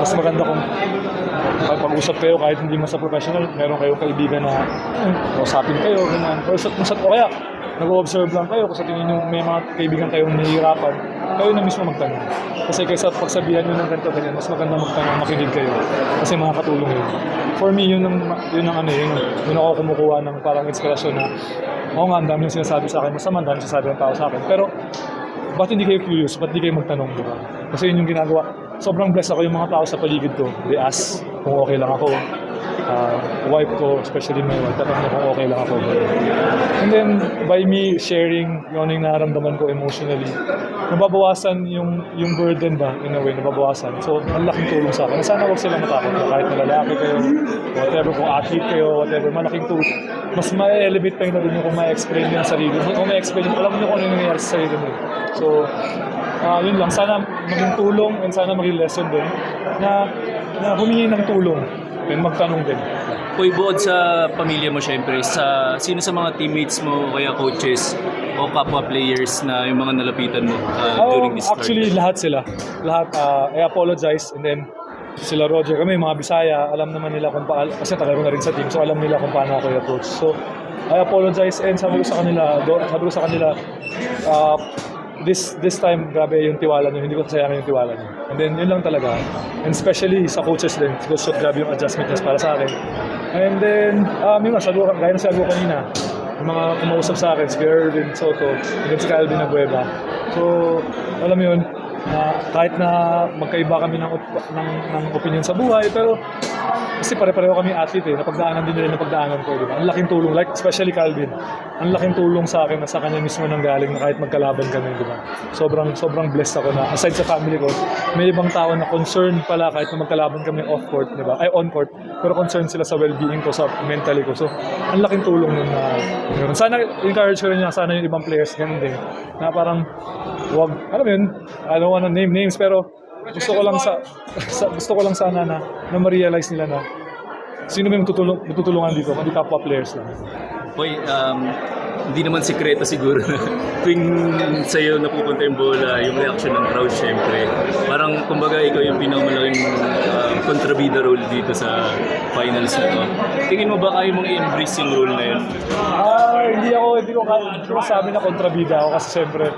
mas maganda kung pag-usap kayo kahit hindi mo sa professional, meron kayong kaibigan na kausapin kayo, ganyan. O kaya, nag-observe lang kayo kung sa tingin nyo may mga kaibigan kayong nahihirapan, kayo na mismo magtanong. Kasi kaysa pagsabihan nyo ng ganito, ganyan, mas maganda magtanong, makinig kayo. Kasi makakatulong yun. For me, yun ako kumukuha ng parang inspirasyon na, oo nga, ang dami yung sinasabi sa akin, masama, ang dami yung sinasabi ng tao sa akin. Pero, ba't hindi kayo curious? Ba't hindi kayo magtanong, di ba? Kasi yun yung ginagawa. Sobrang blessed ako yung mga tao sa paligid ko. They ask kung okay lang ako. Wife ko, especially my wife, tatanong kung okay lang ako. And then, by me sharing yung nararamdaman ko emotionally, nababawasan yung burden ba, in a way, nababawasan. So, ang laking tulong sa akin. Sana huwag silang matakot na kahit na lalaki kayo, whatever, kung athlete kayo, whatever, malaking tulong. Mas ma-elevate pa yung nabin nyo kung ma-explain nyo yung sarili. Kung ma-explain nyo, alam nyo kung ano yung nangyayari sa sarili nyo. So, yun lang. Sana maging tulong and sana maging lesson din na humingi ng tulong and magtanong din. Uy, buod sa pamilya mo syempre, sino sa mga teammates mo, kaya coaches o kapwa players na yung mga nalapitan mo during this start? Actually, lahat sila. Lahat, I apologize and then sila Roger, kami mga Bisaya, alam naman nila kung paano, kasi tagal ko na rin sa team, so alam nila kung paano ako i-approach. So, I apologize and sabi ko sa kanila, this time, grabe yung tiwala nyo, hindi ko sayangin yung tiwala nyo. And then, yun lang talaga. And especially sa coaches din, because grabe yung adjustment niya para sa akin. And then, yun nga, gaya na sabi ko kanina, yung mga kumausap sa akin, si Erwin Soto, and si Calvin Abueva. So, alam mo yun, kahit na magkaiba kami ng opinion sa buhay, pero kasi pare-pareho kami athlete napagdaanan din nila ng pagdaanan ko, di ba? Ang laking tulong, like especially Calvin, ang laking tulong sa akin na sa kanya mismo nang galing na kahit magkalaban kami, di ba? Sobrang blessed ako na aside sa family ko, may ibang tao na concerned pala kahit na magkalaban kami off court, di ba? Ay on court, pero concerned sila sa well-being ko, sa mentally ko. So, ang laking tulong nun na yun. Sana encourage ko rin niya, sana yung ibang players ganun din. Na parang wag, alam mo yun, I don't wanna name names, pero gusto ko lang sana na ma-realize nila na sino may matutulungan dito, hindi kapwa players lang. Uy, hindi naman sikreto siguro na tuwing sa'yo napupunta yung bola, yung reaction ng crowd syempre. Parang kumbaga ikaw yung pinakamalaking kontrabida role dito sa finals na to. Tingin mo ba kaya mong i-embrace yung role na yun? Hindi ko sabi na kontrabida ako kasi syempre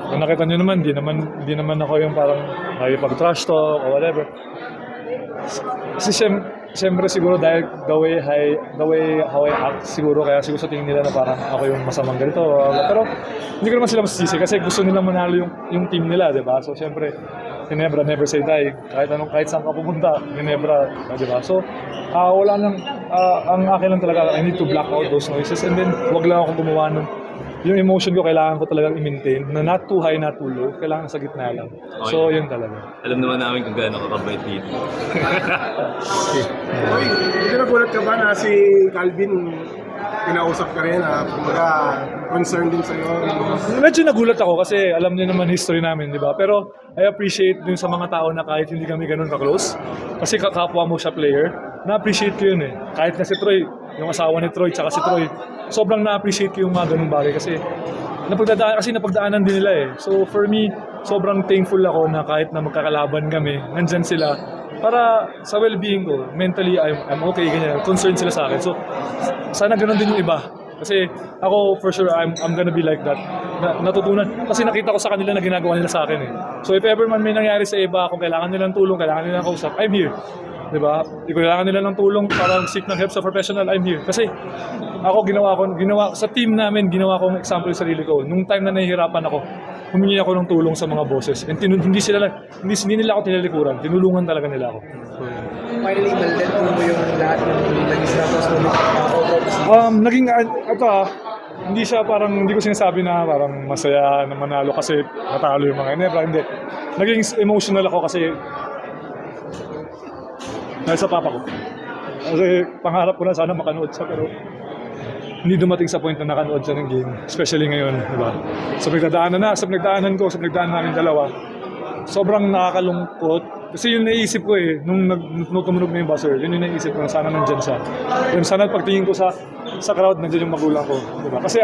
kung nakita nyo naman, di naman ako yung parang pag-trash talk o whatever. Kasi siyempre siguro dahil the way how I act siguro, kaya siguro sa tingin nila na parang ako yung masamang ganito. Pero hindi ko naman sila masisisi kasi gusto nilang manalo yung team nila, di ba? So siyempre, Ginebra, never say die. Kahit saan ka pupunta, Ginebra, di ba? So, wala nang, ang akin lang talaga, I need to block out those noises and then wag lang akong gumawa nun. Yung emotion ko, kailangan ko talagang i-maintain na not too high, not too low. Kailangan sa gitna lang. Okay. So, yun talaga. Alam naman namin kung gaano kakabait dito. Oy, hindi nagulat ka ba na si Calvin kinausap ka rin, kumbaga concerned din sa'yo? Medyo nagulat ako kasi alam niyo naman history namin, di ba? Pero I appreciate din sa mga tao na kahit hindi kami ganun ka-close, kasi kapwa mo siya player, na-appreciate ko yun eh. Kahit na si Troy, yung asawa ni Troy, tsaka si Troy, sobrang na-appreciate ko yung mga ganung bagay kasi napagdaanan din nila eh. So for me, sobrang thankful ako na kahit na magkakalaban kami, nandyan sila para sa well-being ko. Mentally, I'm okay, ganyan. Concerned sila sa akin. So sana ganun din yung iba. Kasi ako, for sure, I'm gonna be like that. Natutunan. Kasi nakita ko sa kanila na ginagawa nila sa akin eh. So if ever man may nangyari sa iba, kung kailangan nilang tulong, kailangan nilang kausap, I'm here. Diba? Kung kailangan nila ng tulong para seek ng help sa professional, I'm here. Kasi ako ginawa sa team namin, ginawa kong example sa sarili ko. Nung time na nahihirapan ako, humingi ako ng tulong sa mga bosses. And hindi nila ako tinalikuran, tinulungan talaga nila ako. Finally, malden mo yung lahat ng naging snappers mo. Hindi siya parang, hindi ko sinasabi na parang masaya na manalo kasi natalo yung mga Ginebra. Hindi. Naging emotional ako kasi dahil sa papa ko. Kasi pangarap ko na sana makanood siya pero hindi dumating sa point na nakanood siya ng game. Especially ngayon, di ba? Sa pinagdaanan namin dalawa, sobrang nakakalungkot. Kasi yun naisip ko eh, nung tumunog na yung buzzer, yun yung naisip ko na sana nandyan siya. Yung sana pagtingin ko sa crowd, nandyan yung magulang ko. Di ba? Kasi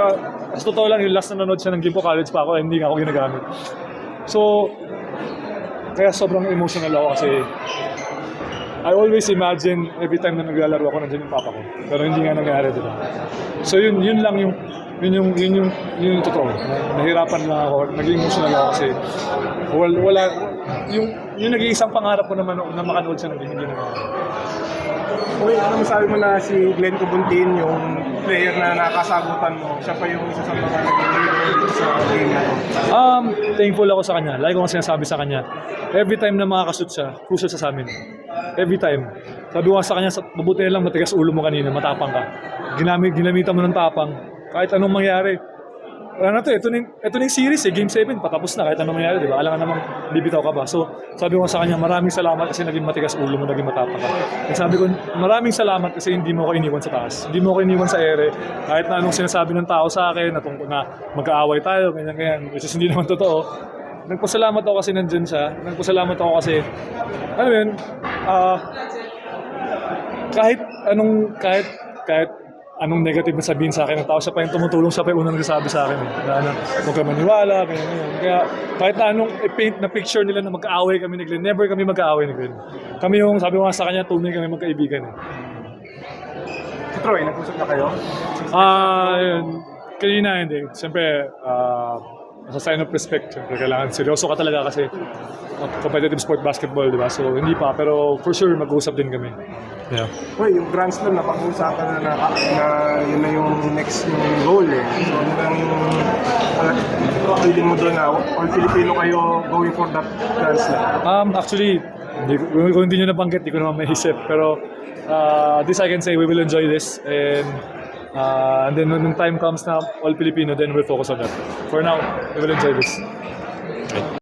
sa totoo lang, yung last na nanood siya ng game ko, college pa ako, hindi nga ako ginagamit. So, kaya sobrang emotional ako kasi I always imagine every time na naglalaro ako nandiyan yung papa ko. Pero hindi nga nangyari, di ba? So yun lang yung totoo. Nahirapan lang ako, naging emotional ako kasi wala yung nag-iisang pangarap ko naman na makanood siya ng game, hindi naman. Okay, ano masabi mo na si Glenn Cubuntin, yung player na nakasagutan mo, siya pa yung isa sa mga nag-leader sa game na to? Thankful ako sa kanya. Lagi ko nga sinasabi sa kanya, every time na makakashoot siya, crucial siya sa amin. Every time. Sabi ko nga sa kanya, mabuti na lang matigas ulo mo kanina, matapang ka. Ginamitan mo ng tapang, kahit anong mangyari. Wala na to, ito na yung series Game 7, patapos na kahit anong mangyari, di ba? Alam nga namang bibitaw ka ba? So, sabi ko sa kanya, maraming salamat kasi naging matigas ulo mo, naging matapang ka. At sabi ko, maraming salamat kasi hindi mo ako iniwan sa taas. Hindi mo ako iniwan sa ere. Kahit na anong sinasabi ng tao sa akin, na magkaaway tayo, ganyan, which is hindi naman totoo. Nagpasalamat ako kasi nandyan siya. Nagpasalamat ako kasi, ano yun, kahit anong negative na sabihin sa akin ng tao, siya pa yung tumutulong, siya pa yung unang nagsasabi sa akin. Na huwag ka maniwala, ganyan. Kaya kahit na anong i-paint na picture nila na magkaaway kami ni Glenn, never kami magkaaway ni Glenn. Kami yung, sabi ko nga sa kanya, tunay kami magkaibigan. Si Troy, nag-usap na kayo? Yun. Kanina hindi. Siyempre, sa sign of respect, siyempre kailangan seryoso ka talaga kasi competitive sport basketball, di ba? So hindi pa, pero for sure mag-uusap din kami. Yeah. Uy, yung Grand Slam, napag-uusapan na yun na yung next yung goal eh. So, ano lang yung feeling mo doon na all Filipino kayo going for that Grand Slam? Actually, kung hindi nyo nabanggit, di ko naman maisip. Pero this I can say, we will enjoy this. And then when time comes na all Filipino, then we'll focus on that. For now, we will enjoy this.